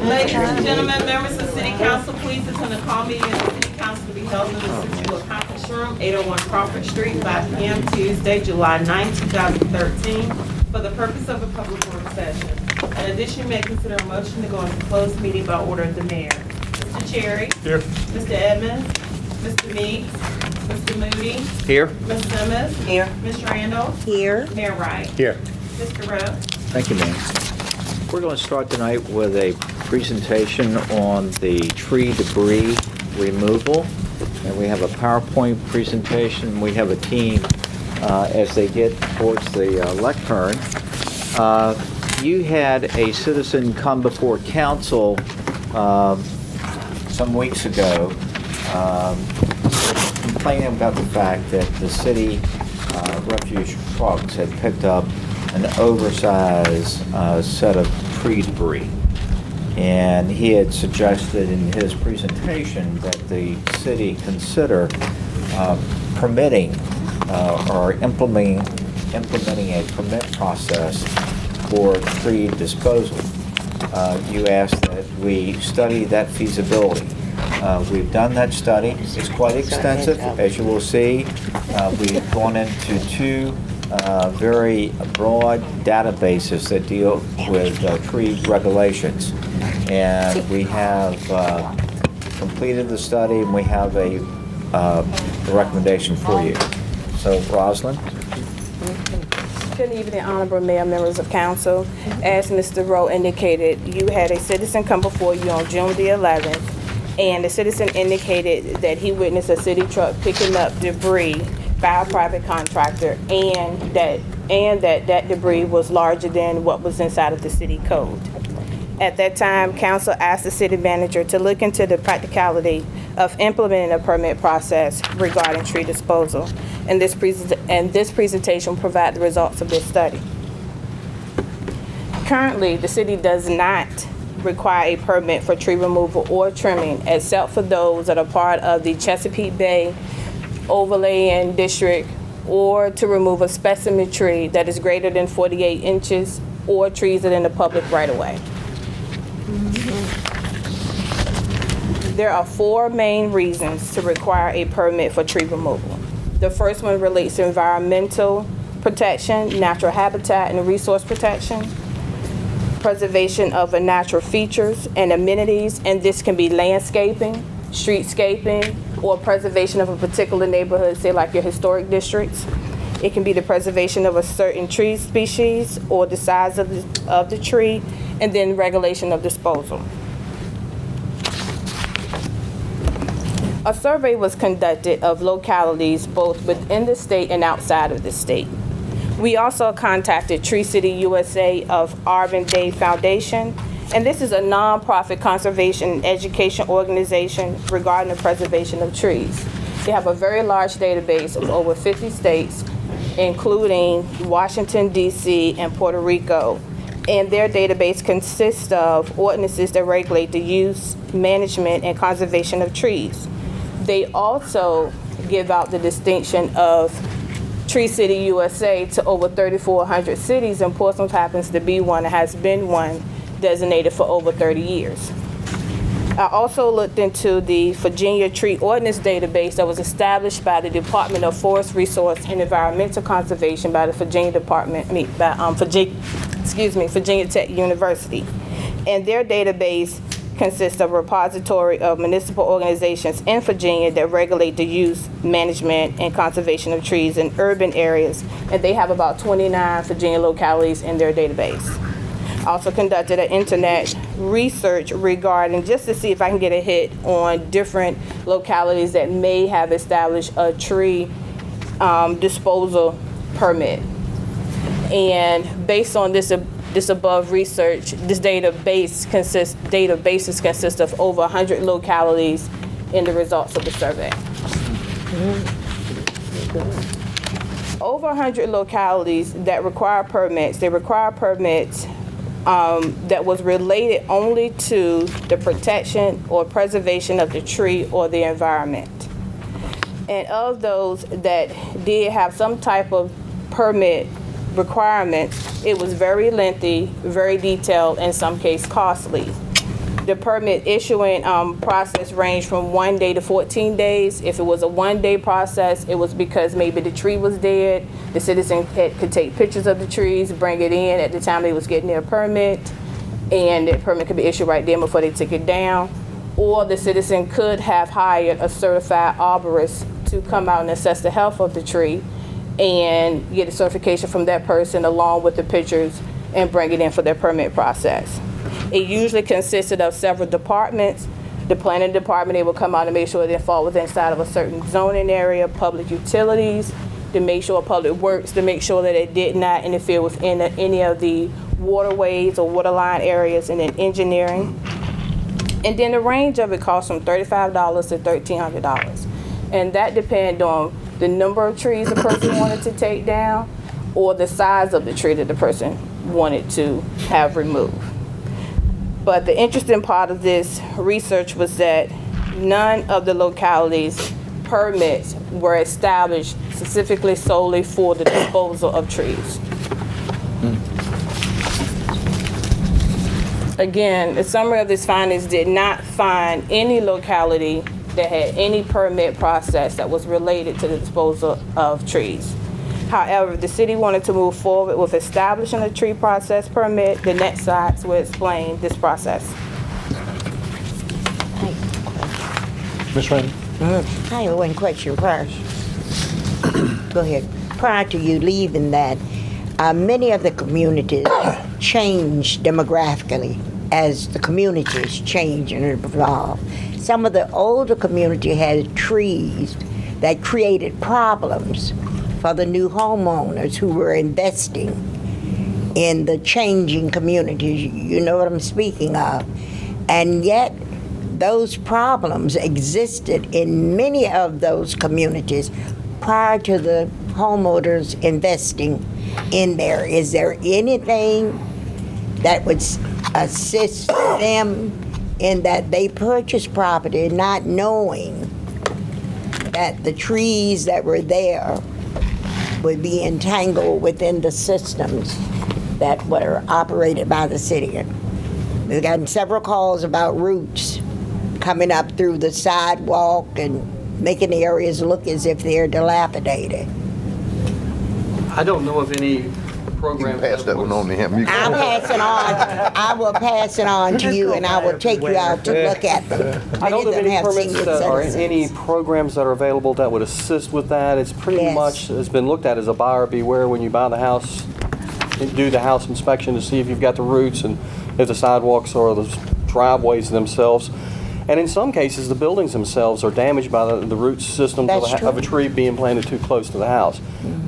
Ladies and gentlemen, members of City Council, please attend the call meeting of the City Council to be held in the City Conference Room, 801 Crawford Street, 5 p.m. Tuesday, July 9, 2013, for the purpose of a public work session. In addition, you may consider a motion to go into closed meeting by order of the mayor. Mr. Cherry. Here. Mr. Edmonds. Mr. Meeks. Mr. Moody. Here. Ms. Simmons. Here. Ms. Randall. Here. Mayor Wright. Here. Mr. Rowe. Thank you, ma'am. We're going to start tonight with a presentation on the tree debris removal. And we have a PowerPoint presentation. We have a team as they get towards the lectern. You had a citizen come before council some weeks ago complaining about the fact that the city refuge trucks had picked up an oversized set of tree debris. And he had suggested in his presentation that the city consider permitting or implementing a permit process for tree disposal. You asked that we study that feasibility. We've done that study. It's quite extensive, as you will see. We've gone into two very broad databases that deal with tree regulations. And we have completed the study, and we have a recommendation for you. So, Rosalind? Good evening, Honorable Mayor, members of council. As Mr. Rowe indicated, you had a citizen come before you on June the 11th, and the citizen indicated that he witnessed a city truck picking up debris by a private contractor, and that debris was larger than what was inside of the city code. At that time, council asked the city manager to look into the practicality of implementing a permit process regarding tree disposal. And this presentation provides the results of this study. Currently, the city does not require a permit for tree removal or trimming, except for those that are part of the Chesapeake Bay Overlaying District, or to remove a specimen tree that is greater than 48 inches, or trees that are in the public right-of-way. There are four main reasons to require a permit for tree removal. The first one relates to environmental protection, natural habitat and resource protection, preservation of the natural features and amenities, and this can be landscaping, streetscaping, or preservation of a particular neighborhood, say like your historic districts. It can be the preservation of a certain tree species or the size of the tree, and then regulation of disposal. A survey was conducted of localities both within the state and outside of the state. We also contacted Tree City USA of Arvin Day Foundation, and this is a nonprofit conservation and education organization regarding the preservation of trees. They have a very large database of over 50 states, including Washington, D.C., and Puerto Rico. And their database consists of ordinances that regulate the use, management, and conservation of trees. They also give out the distinction of Tree City USA to over 3,400 cities, and Portsmouth happens to be one, and has been one, designated for over 30 years. I also looked into the Virginia Tree Ordinance database that was established by the Department of Forest Resource and Environmental Conservation by the Virginia Virginia Tech University. And their database consists of a repository of municipal organizations in Virginia that regulate the use, management, and conservation of trees in urban areas. And they have about 29 Virginia localities in their database. I also conducted an internet research regarding, just to see if I can get a hit on different localities that may have established a tree disposal permit. And based on this above research, this databases consist of over 100 localities in the results of the survey. Over 100 localities that require permits. They require permits that was related only to the protection or preservation of the tree or the environment. And of those that did have some type of permit requirements, it was very lengthy, very detailed, in some cases costly. The permit issuing process ranged from 1 day to 14 days. If it was a 1-day process, it was because maybe the tree was dead. The citizen could take pictures of the trees, bring it in at the time they was getting their permit, and the permit could be issued right then before they took it down. Or the citizen could have hired a certified arborist to come out and assess the health of the tree and get a certification from that person along with the pictures and bring it in for their permit process. It usually consisted of several departments. The planning department, they will come out and make sure they fall within inside of a certain zoning area, public utilities, to make sure public works, to make sure that it did not interfere with any of the waterways or waterline areas, and then engineering. And then the range of it costs from $35 to $1,300. And that depends on the number of trees the person wanted to take down or the size of the tree that the person wanted to have removed. But the interesting part of this research was that none of the localities' permits were established specifically solely for the disposal of trees. Again, the summary of these findings did not find any locality that had any permit process that was related to the disposal of trees. However, if the city wanted to move forward with establishing a tree process permit, the next slides will explain this process. Ms. Randall? I have one question prior. Go ahead. Prior to you leaving that, many of the communities change demographically as the communities change and evolve. Some of the older community had trees that created problems for the new homeowners who were investing in the changing communities. You know what I'm speaking of. And yet, those problems existed in many of those communities prior to the homeowners investing in there. Is there anything that would assist them in that they purchased property not knowing that the trees that were there would be entangled within the systems that were operated by the city? We've gotten several calls about roots coming up through the sidewalk and making the areas look as if they're dilapidated. I don't know of any You program. can pass that one on to him. I'll pass it on. I will pass it on to you, and I will take you out to look at them. I don't know of Many of them any have permits senior that, or citizens. any programs that are available that would assist with that. It's pretty Yes. much has been looked at as a buyer beware when you buy the house. Do the house inspection to see if you've got the roots and if the sidewalks or the driveways themselves. And in some cases, the buildings themselves are damaged by the root systems That's of a tree being planted too close to the house.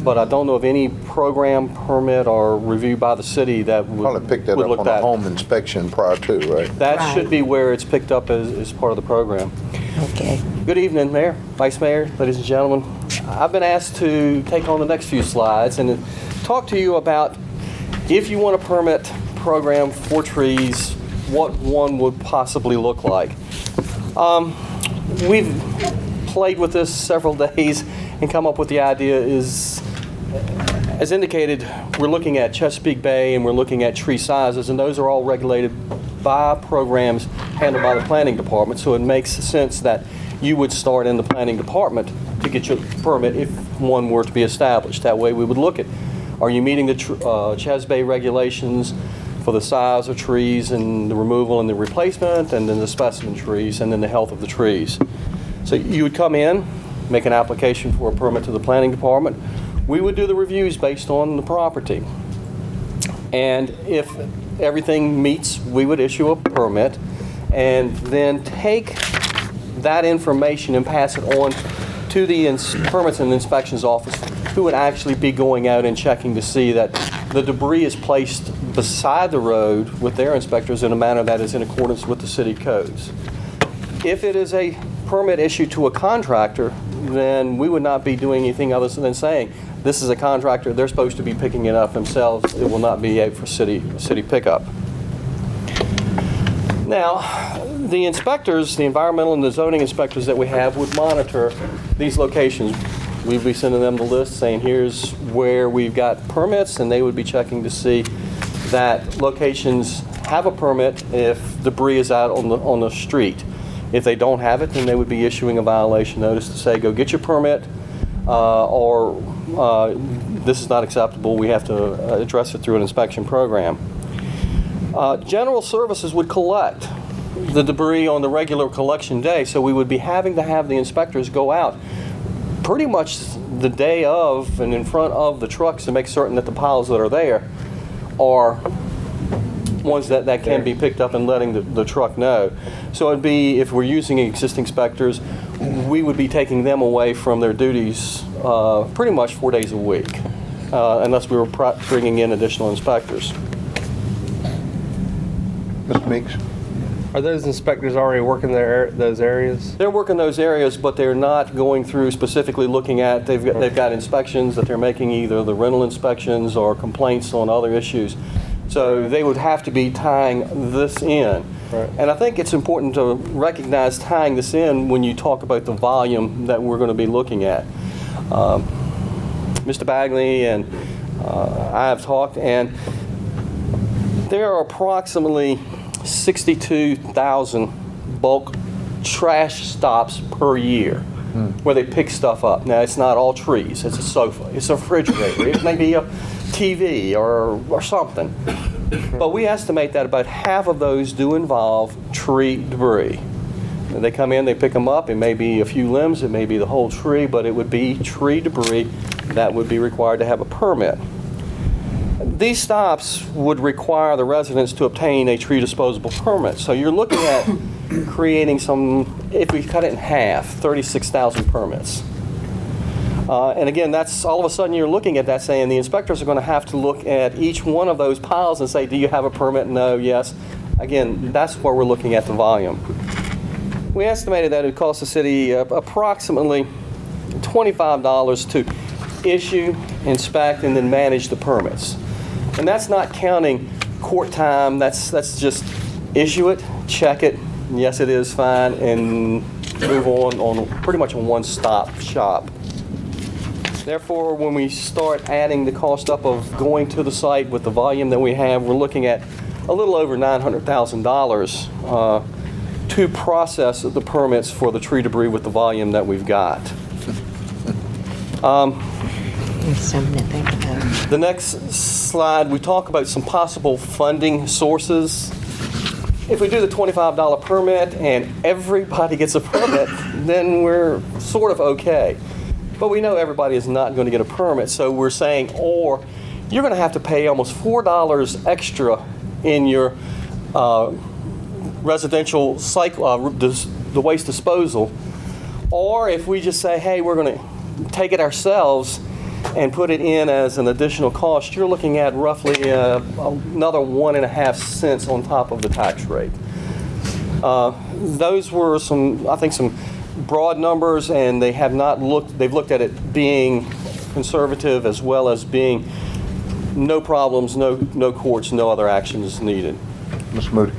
But I don't know of any program, permit, or review by the city that would Probably pick that would up look on a that. home inspection prior to, right? That Right. should be where it's picked up as part of the program. Okay. Good evening, Mayor, Vice Mayor, ladies and gentlemen. I've been asked to take on the next few slides and talk to you about if you want a permit program for trees, what one would possibly look like. We've played with this several days and come up with the idea is, as indicated, we're looking at Chesapeake Bay and we're looking at tree sizes, and those are all regulated by programs handled by the planning department. So it makes sense that you would start in the planning department to get your permit if one were to be established. That way we would look at, are you meeting the Ches Bay regulations for the size of trees and the removal and the replacement, and then the specimen trees, and then the health of the trees. So you would come in, make an application for a permit to the planning department. We would do the reviews based on the property. And if everything meets, we would issue a permit and then take that information and pass it on to the permits and inspections office, who would actually be going out and checking to see that the debris is placed beside the road with their inspectors in a manner that is in accordance with the city codes. If it is a permit issued to a contractor, then we would not be doing anything other than saying, this is a contractor, they're supposed to be picking it up themselves. It will not be out for city pickup. Now, the inspectors, the environmental and the zoning inspectors that we have would monitor these locations. We'd be sending them the list saying, here's where we've got permits, and they would be checking to see that locations have a permit if debris is out on the street. If they don't have it, then they would be issuing a violation notice to say, go get your permit, or this is not acceptable, we have to address it through an inspection program. General services would collect the debris on the regular collection day, so we would be having to have the inspectors go out pretty much the day of and in front of the trucks to make certain that the piles that are there are ones that can be picked up and letting the truck know. So it'd be, if we're using existing inspectors, we would be taking them away from their duties pretty much 4 days a week, unless we were bringing in additional inspectors. Mr. Meeks? Are those inspectors already working those areas? They're working those areas, but they're not going through specifically looking at, they've got inspections that they're making, either the rental inspections or complaints on other issues. So they would have to be tying this in. Right. And I think it's important to recognize tying this in when you talk about the volume that we're going to be looking at. Mr. Bagley and I have talked, and there are approximately 62,000 bulk trash stops per year where they pick stuff up. Now, it's not all trees. It's a sofa. It's a refrigerator. It may be a TV or something. But we estimate that about half of those do involve tree debris. They come in, they pick them up. It may be a few limbs. It may be the whole tree, but it would be tree debris that would be required to have a permit. These stops would require the residents to obtain a tree disposable permit. So you're looking at creating some, if we cut it in half, 36,000 permits. And again, that's all of a sudden you're looking at that saying the inspectors are going to have to look at each one of those piles and say, do you have a permit? No, yes. Again, that's where we're looking at the volume. We estimated that it would cost the city approximately $25 to issue, inspect, and then manage the permits. And that's not counting court time. That's just issue it, check it, yes it is fine, and move on pretty much a one-stop shop. Therefore, when we start adding the cost up of going to the site with the volume that we have, we're looking at a little over $900,000 to process the permits for the tree debris with the volume that we've got. It's something to think about. The next slide, we talk about some possible funding sources. If we do the $25 permit and everybody gets a permit, then we're sort of okay. But we know everybody is not going to get a permit, so we're saying, or you're going to have to pay almost $4 extra in your residential cycle, the waste disposal. Or if we just say, hey, we're going to take it ourselves and put it in as an additional cost, you're looking at roughly another 1.5 cents on top of the tax rate. Those were some, I think, some broad numbers, and they have not looked, they've looked at it being conservative as well as being no problems, no courts, no other actions needed. Mr. Moody?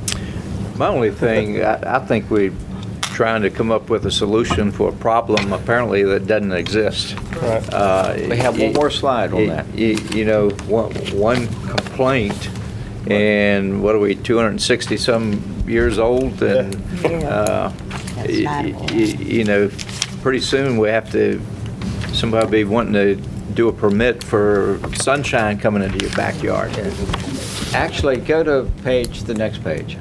My only thing, I think we're trying to come up with a solution for a problem apparently that doesn't exist. Right. We have one more slide on that. You know, one complaint, and what are we, 260 some years old, and you know, pretty soon we have to, somebody be wanting to do a permit for sunshine coming into your backyard. Actually, go to the next page.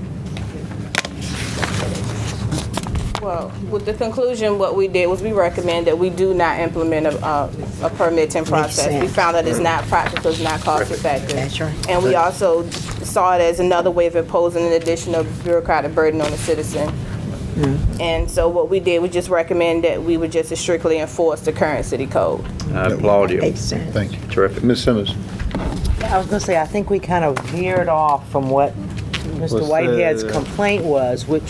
Well, with the conclusion, what we did was we recommend that we do not implement a permitting process. We sense. found that it's not practical, it's not cost effective. That's right. And we also saw it as another way of imposing an additional bureaucratic burden on the citizen. And so what we did was just recommend that we would just strictly enforce the current city code. I applaud you. Makes sense. Thank you. Terrific. Ms. Simmons? I was going to say, I think we kind of veered off from what Mr. Whitehead's complaint was, which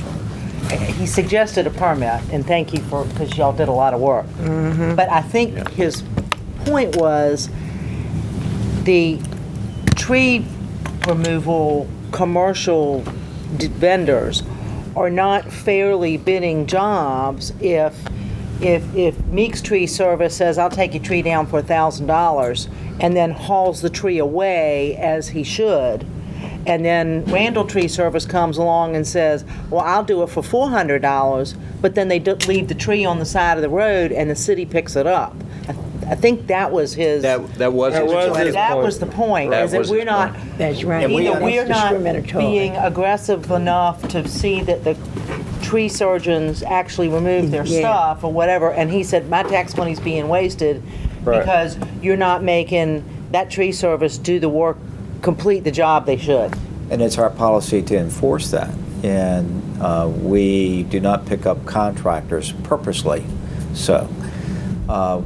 he suggested a permit, and thank you for, because y'all did a lot of work. But I think his point was the tree removal commercial vendors are not fairly bidding jobs if Meeks Tree Service says, I'll take your tree down for $1,000, and then hauls the tree away as he should, And then Randall Tree Service comes along and says, well, I'll do it for $400, but then they leave the tree on the side of the road and the city picks it up. I think that was his. That was his point. That was the point, That is that was we're his not, point. That's right. And we either we're not discriminatory. being aggressive enough to see that the tree surgeons actually remove their Yeah. stuff or whatever, and he said, my tax money's being wasted Right. because you're not making that tree service do the work, complete the job they should. And it's our policy to enforce that. And we do not pick up contractors purposely. So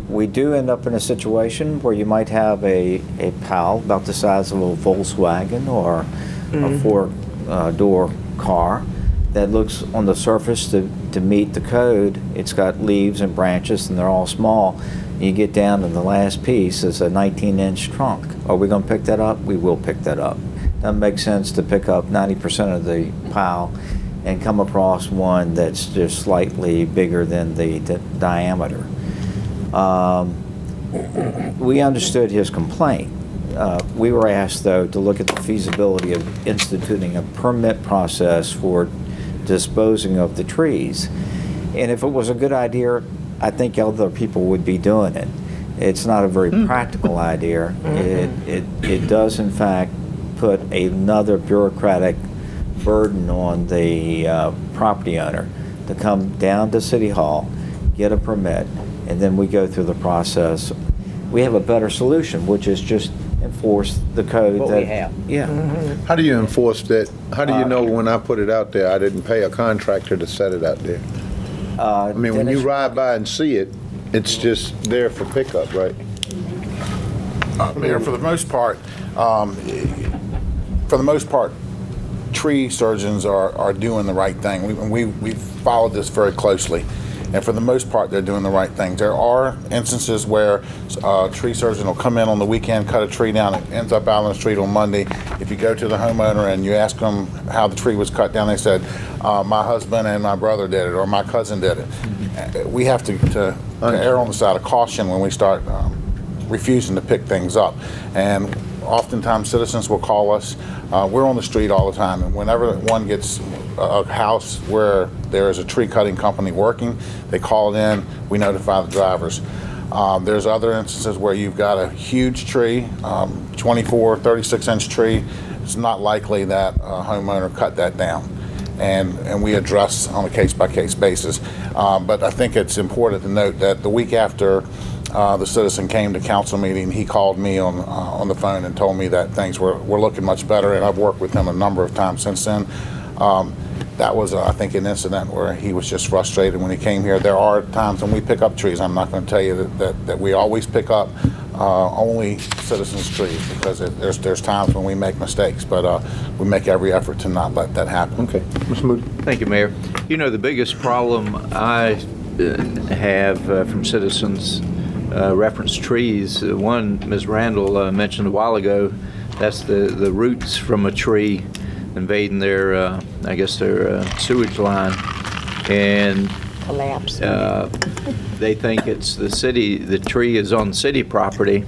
we do end up in a situation where you might have a PAL about the size of a Volkswagen or a four-door car that looks on the surface to meet the code. It's got leaves and branches and they're all small. You get down to the last piece, it's a 19-inch trunk. Are we going to pick that up? We will pick that up. Doesn't make sense to pick up 90% of the pile and come across one that's just slightly bigger than the diameter. We understood his complaint. We were asked, though, to look at the feasibility of instituting a permit process for disposing of the trees. And if it was a good idea, I think other people would be doing it. It's not a very practical idea. It does, in fact, put another bureaucratic burden on the property owner to come down to City Hall, get a permit, and then we go through the process. We have a better solution, which is just enforce the code. What that, we have. Yeah. How do you enforce that? How do you know when I put it out there, I didn't pay a contractor to set it out there? I mean, when you ride by and see it, it's just there for pickup, right? Mayor, for the most part, tree surgeons are doing the right thing. We followed this very closely, and for the most part, they're doing the right thing. There are instances where a tree surgeon will come in on the weekend, cut a tree down, it ends up out on the street on Monday. If you go to the homeowner and you ask them how the tree was cut down, they said, my husband and my brother did it, or my cousin did it. We have to err on the side of caution when we start refusing to pick things up. And oftentimes citizens will call us. We're on the street all the time, and whenever one gets a house where there is a tree cutting company working, they call it in, we notify the drivers. There's other instances where you've got a huge tree, 24, 36-inch tree. It's not likely that a homeowner cut that down. And we address on a case-by-case basis. But I think it's important to note that the week after the citizen came to council meeting, he called me on the phone and told me that things were looking much better, and I've worked with him a number of times since then. That was, I think, an incident where he was just frustrated when he came here. There are times when we pick up trees. I'm not going to tell you that we always pick up only citizens' trees, because there's times when we make mistakes, but we make every effort to not let that happen. Okay. Mr. Moody? Thank you, Mayor. You know, the biggest problem I have from citizens reference trees. One, Ms. Randall mentioned a while ago, that's the roots from a tree invading their, I guess, their sewage line. And Collapse. they think it's the city, the tree is on city property,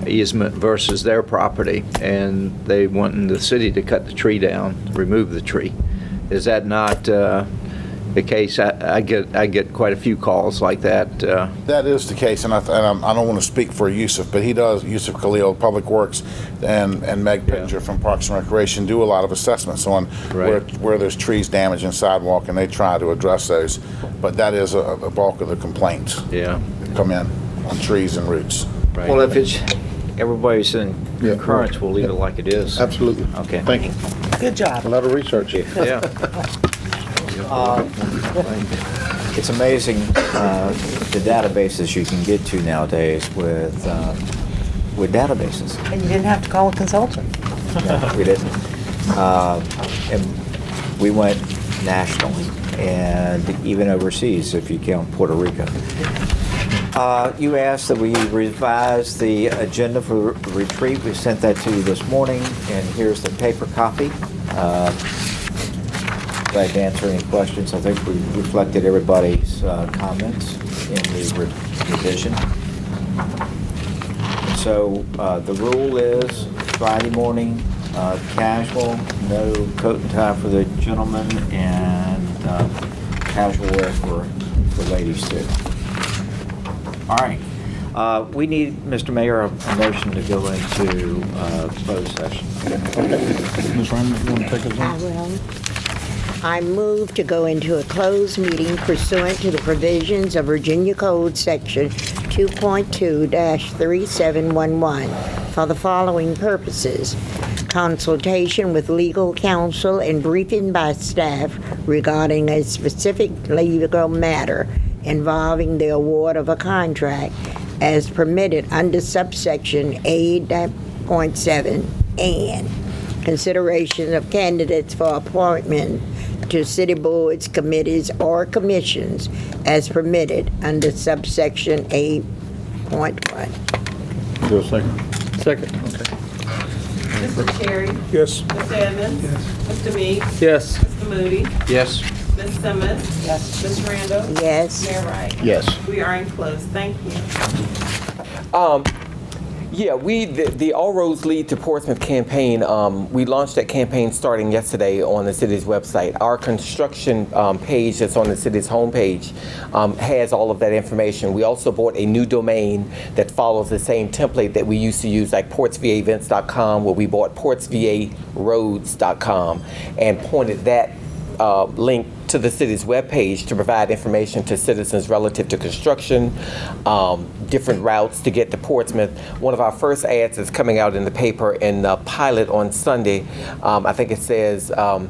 easement versus their property, and they want the city to cut the tree down, remove the tree. Is that not the case? I get quite a few calls like that. That is the case, and I don't want to speak for Yusuf, but he does. Yusuf Khalil, Public Works, and Meg Pittenger from Parks and Recreation do a lot of assessments on where there's trees damaging sidewalk, and they try to address those. But that is a bulk of the complaints Yeah. that come in on trees and roots. Right. Well, if it's everybody's in Yeah. concurrence, we'll leave it like it is. Absolutely. Okay. Thank you. Good job. A lot of research. Yeah. It's amazing the databases you can get to nowadays with databases. And you didn't have to call a consultant. No, we didn't. And we went nationally and even overseas, if you count Puerto Rico. You asked that we revise the agenda for the retreat. We sent that to you this morning, and here's the paper copy. Glad to answer any questions. I think we reflected everybody's comments in the revision. So the rule is Friday morning, Casual, no coat and tie for the gentlemen, and casual wear for ladies too. All right. We need, Mr. Mayor, a motion to go into closed session. Ms. Randall, you want to take us I will. I move to go into a closed meeting pursuant to the provisions of Virginia Code Section 2.2-3711 for the following purposes: consultation with legal counsel and briefing by staff regarding a specific legal matter involving the award of a contract as permitted under subsection A.7, and consideration of candidates for appointment to city boards, committees, or commissions as permitted under subsection 8.1. Is there a second? Second. Mr. Cherry? Yes. Mr. Evans? Yes. Mr. Meeks? Yes. Mr. Moody? Yes. Ms. Simmons? Yes. Ms. Randall? Yes. Mayor Wright? Yes. We are in closed. Thank you. Yeah, the All Roads Lead to Portsmouth campaign, we launched that campaign starting yesterday on the city's website. Our construction page that's on the city's homepage has all of that information. We also bought a new domain that follows the same template that we used to use, like portsvaevents.com, where we bought portsvaroads.com and pointed that link to the city's webpage to provide information to citizens relative to construction, different routes to get to Portsmouth. One of our first ads is coming out in the paper in the pilot on Sunday. I think it says, the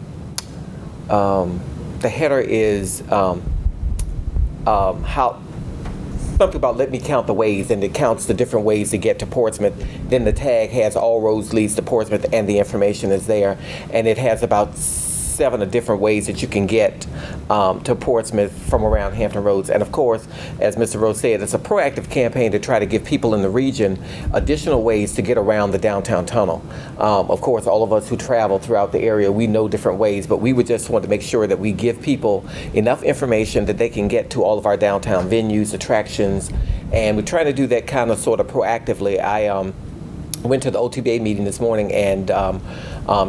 header is how something about let me count the ways, and it counts the different ways to get to Portsmouth. Then the tag has all roads leads to Portsmouth, and the information is there, and it has about 7 different ways that you can get to Portsmouth from around Hampton Roads. And of course, as Mr. Rose said, it's a proactive campaign to try to give people in the region additional ways to get around the downtown tunnel. Of course, all of us who travel throughout the area, we know different ways, but we would just want to make sure that we give people enough information that they can get to all of our downtown venues, attractions, and we try to do that kind of sort of proactively. I went to the OTBA meeting this morning and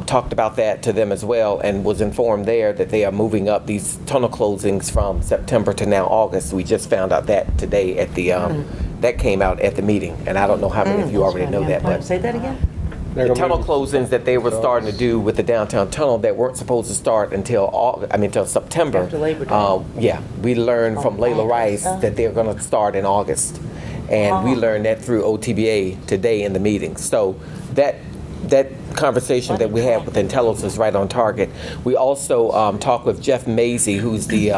talked about that to them as well, and was informed there that they are moving up these tunnel closings from September to now August. We just found out that today at the that came out at the meeting, and I don't know how many of you already know that, but Say that again? They're the gonna tunnel move- closings that they were starting to do with the downtown tunnel that weren't supposed to start until until September. After Labor Day. Yeah, we learned from Layla Rice that they're going to start in August, and we learned that through OTBA today in the meeting. So that conversation that we had with Intellos is right on target. We also talked with Jeff Mazie, who's the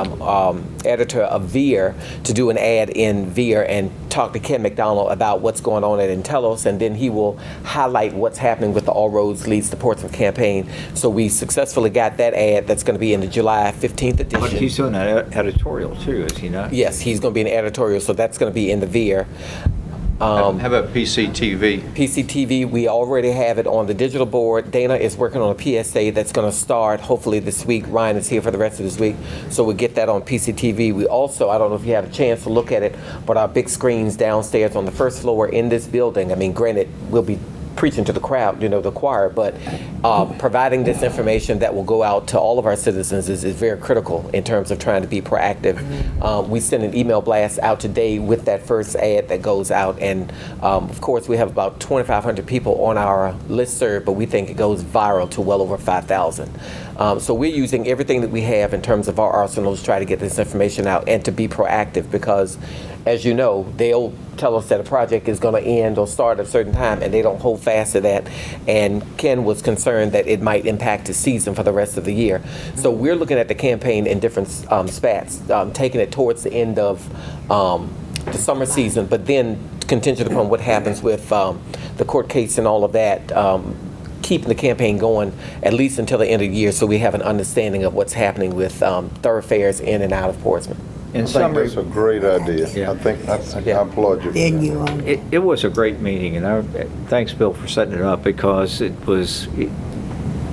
editor of Veer, to do an ad in Veer, and talk to Ken McDonald about what's going on at Intellos, and then he will highlight what's happening with the All Roads Leads to Portsmouth campaign. So we successfully got that ad that's going to be in the July 15th edition. But he's doing an editorial too, is he not? Yes, he's going to be an editorial, so that's going to be in the Veer. How about PCTV? PCTV, we already have it on the digital board. Dana is working on a PSA that's going to start hopefully this week. Ryan is here for the rest of this week, so we'll get that on PCTV. We also, I don't know if you had a chance to look at it, but our big screens downstairs on the first floor in this building, I mean, granted, we'll be preaching to the crowd, the choir, but providing this information that will go out to all of our citizens is very critical in terms of trying to be proactive. We send an email blast out today with that first ad that goes out, and of course we have about 2,500 people on our listserv, but we think it goes viral to well over 5,000. So we're using everything that we have in terms of our arsenal to try to get this information out and to be proactive, because as you know, they'll tell us that a project is going to end or start at a certain time, and they don't hold fast to that. And Ken was concerned that it might impact his season for the rest of the year. So we're looking at the campaign in different spats, taking it towards the end of the summer season, but then contingent upon what happens with the court case and all of that, keeping the campaign going at least until the end of the year, so we have an understanding of what's happening with thoroughfares in and out of Portsmouth. In I think summary, that's a great idea. Yeah. I applaud you for Then that. you on. it was a great meeting, and thanks, Bill, for setting it up, because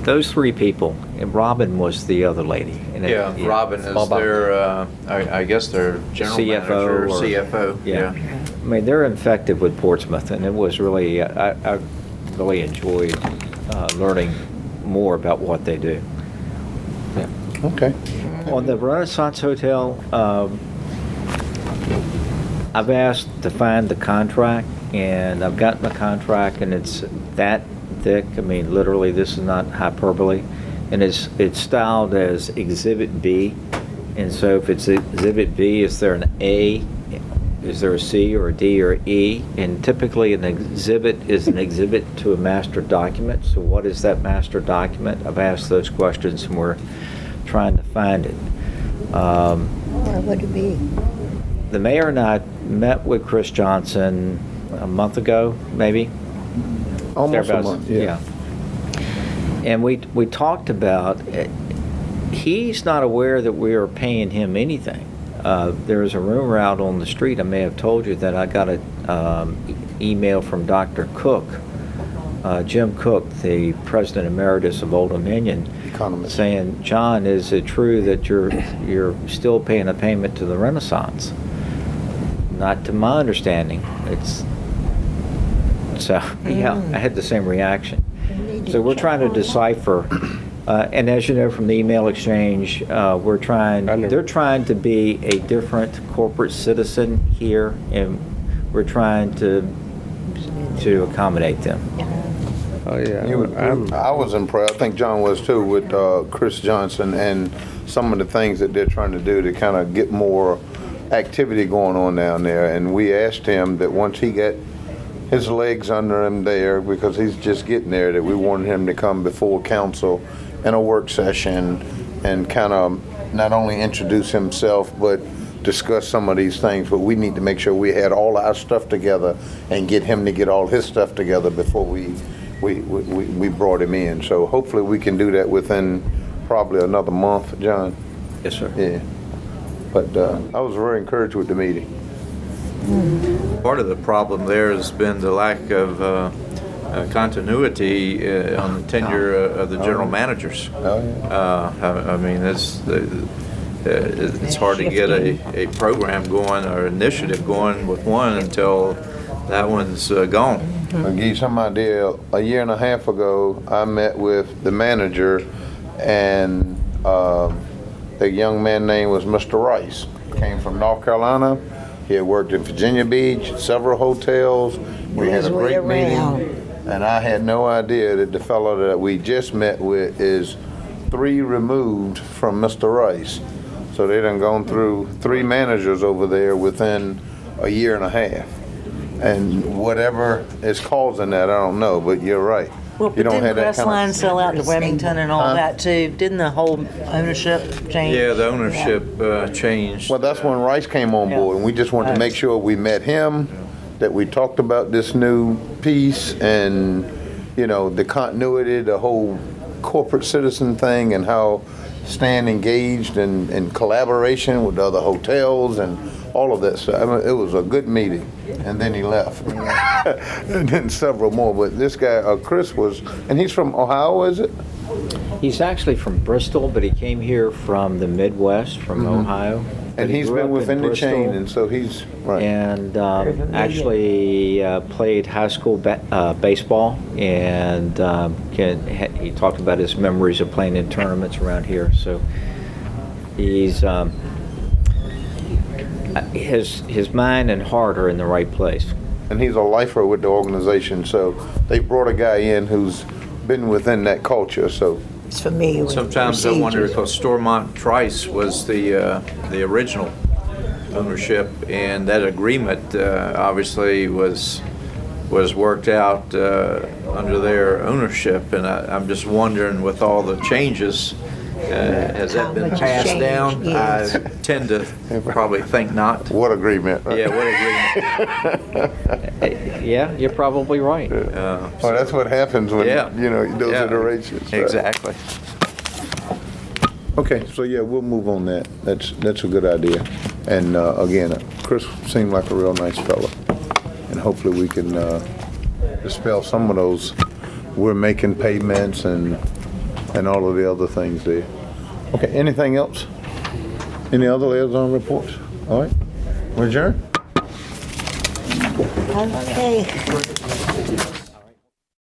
those 3 people, and Robin was the other lady. And Yeah, Robin is their, I guess their general CFO manager, or- CFO. Yeah. I mean, they're effective with Portsmouth, and it was really, I really enjoyed learning more about what they do. Okay. On the Renaissance Hotel, I've asked to find the contract, and I've gotten the contract, and it's that thick. I mean, literally, this is not hyperbole. And it's styled as Exhibit B. And so if it's Exhibit B, is there an A? Is there a C or a D or E? And typically an exhibit is an exhibit to a master document. So what is that master document? I've asked those questions and we're trying to find it. What would it be? The mayor and I met with Chris Johnson a month ago, maybe. Almost a Thereabouts, month, yeah. And we talked about, he's not aware that we are paying him anything. There's a rumor out on the street, I may have told you, that I got an email from Dr. Cook, Jim Cook, the president emeritus of Old Dominion, Economist. saying, John, is it true that you're still paying a payment to the Renaissance? Not to my understanding. So, yeah, I had the same reaction. So we're trying to decipher, and as you know from the email exchange, they're trying to be a different corporate citizen here, and we're trying to accommodate them. Oh, yeah. I was impressed, I think John was too, with Chris Johnson and some of the things that they're trying to do to kind of get more activity going on down there. And we asked him that once he got his legs under him there, because he's just getting there, that we wanted him to come before council in a work session and kind of not only introduce himself, but discuss some of these things. But we need to make sure we had all our stuff together and get him to get all his stuff together before we brought him in. So hopefully we can do that within probably another month, John. Yes, sir. Yeah. But I was very encouraged with the meeting. Part of the problem there has been the lack of continuity on the tenure of the general managers. Oh, yeah. I mean, it's hard to get a program going or initiative going with one until that one's gone. I'll give you some idea. A year and a half ago, I met with the manager, and the young man name was Mr. Rice. Came from North Carolina. He had worked in Virginia Beach, several hotels. We had a great meeting. And I had no idea that the fellow that we just met with is 3 removed from Mr. Rice. So they done gone through 3 managers over there within a year and a half. And whatever is causing that, I don't know, but you're right. Well, but You don't didn't have that kind Crestline of. sell out to Remington and all Huh? that too? Didn't the whole ownership change? Yeah, the ownership changed. Well, that's when Rice came on board, and we just wanted to make sure we met him, that we talked about this new piece and, you know, the continuity, the whole corporate citizen thing, and how staying engaged and in collaboration with other hotels and all of that stuff. I mean, it was a good meeting, and then he left. And then several more, but this guy, Chris, was, and he's from Ohio, is it? He's actually from Bristol, but he came here from the Midwest, from Ohio. But And he he's grew been up in within the chain, Bristol and so he's, right. and actually played high school baseball, and he talked about his memories of playing in tournaments around here. So he's his mind and heart are in the right place. And he's a lifer with the organization, so they brought a guy in who's been within that culture, so. It's familiar with Sometimes I wonder, procedures. because Stormont Trice was the original ownership, and that agreement obviously was worked out under their ownership, and I'm just wondering, with all the changes, has that been much has passed changed, down? yes. I tend to probably think not. What agreement, right? Yeah, what agreement? Yeah, you're probably right. Well, that's what happens when, Yeah. you know, those Yeah. iterations. right? Exactly. Okay, so yeah, we'll move on that. That's a good idea. And again, Chris seemed like a real nice fellow. And hopefully we can dispel some of those, we're making payments and all of the other things there. Okay, anything else? Any other liaison reports? All right, we're adjourned? Okay.